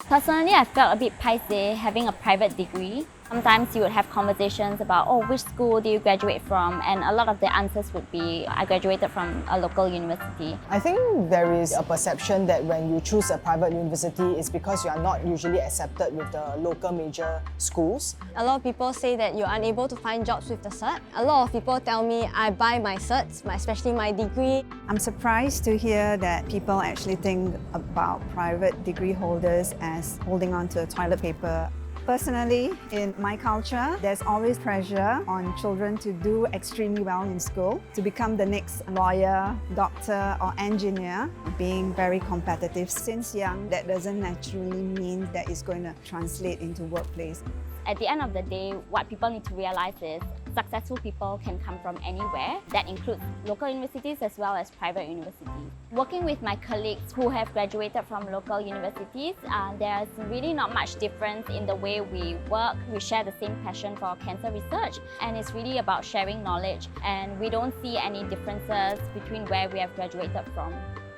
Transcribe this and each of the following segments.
Personally, I felt a bit paiseh having a private degree. Sometimes you would have conversations about, oh, which school do you graduate from? And a lot of the answers would be, I graduated from a local university. I think there is a perception that when you choose a private university, it's because you are not usually accepted with the local major schools. A lot of people say that you're unable to find jobs with the cert. A lot of people tell me I buy my certs, especially my degree. I'm surprised to hear that people actually think about private degree holders as holding on to toilet paper. Personally, in my culture, there's always pressure on children to do extremely well in school, to become the next lawyer, doctor or engineer, being very competitive since young. That doesn't naturally mean that it's going to translate into workplace. At the end of the day, what people need to realize is successful people can come from anywhere. That includes local universities as well as private universities. Working with my colleagues who have graduated from local universities, there's really not much difference in the way we work. We share the same passion for cancer research, and it's really about sharing knowledge, and we don't see any differences between where we have graduated from.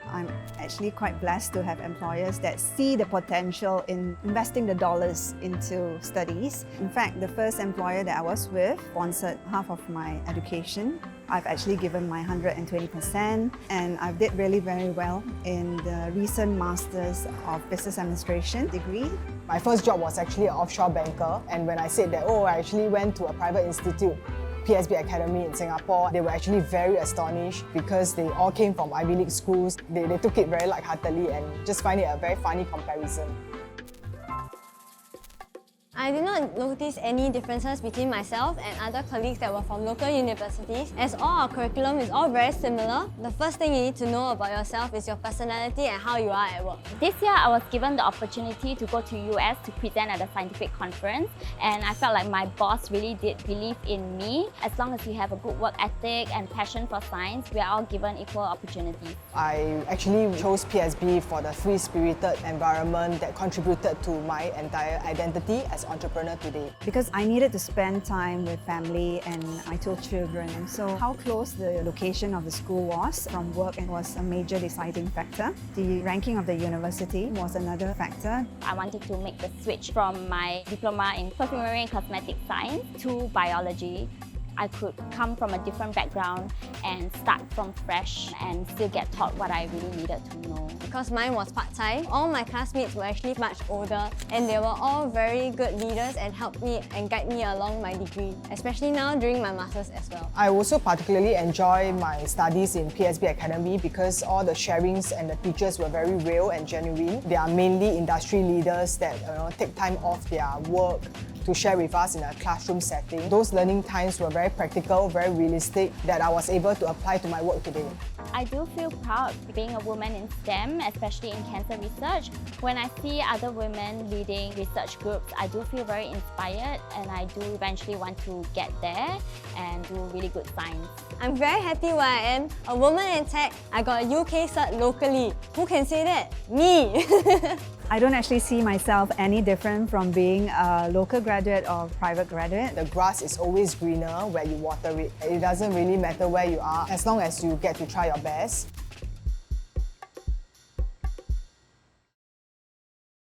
I'm actually quite blessed to have employers that see the potential in investing the dollars into studies. In fact, the first employer that I was with sponsored half of my education. I've actually given my 120%, and I did really very well in the recent Masters of Business Administration degree. My first job was actually an offshore banker, and when I said that, I actually went to a private institute, PSB Academy in Singapore, they were actually very astonished because they all came from Ivy League schools. They took it very lightheartedly and just find it a very funny comparison. I did not notice any differences between myself and other colleagues that were from local universities, as all our curriculum is all very similar. The first thing you need to know about yourself is your personality and how you are at work. This year, I was given the opportunity to go to US to present at a scientific conference, and I felt like my boss really did believe in me. As long as you have a good work ethic and passion for science, we are all given equal opportunities. I actually chose PSB for the free-spirited environment that contributed to my entire identity as entrepreneur today. Because I needed to spend time with family and my two children, and so how close the location of the school was from work was a major deciding factor. The ranking of the university was another factor. I wanted to make the switch from my diploma in perfumery and cosmetic science to biology. I could come from a different background and start from fresh and still get taught what I really needed to know. Because mine was part-time, all my classmates were actually much older, and they were all very good leaders and helped me and guide me along my degree, especially now during my masters as well. I also particularly enjoy my studies in PSB Academy because all the sharings and the teachers were very real and genuine. They are mainly industry leaders that take time off their work to share with us in a classroom setting. Those learning times were very practical, very realistic, that I was able to apply to my work today. I do feel proud being a woman in STEM, especially in cancer research. When I see other women leading research groups, I do feel very inspired, and I do eventually want to get there and do really good science. I'm very happy where I am. A woman in tech, I got a UK cert locally. Who can say that? Me! I don't actually see myself any different from being a local graduate or private graduate. The grass is always greener where you water it. It doesn't really matter where you are, as long as you get to try your best.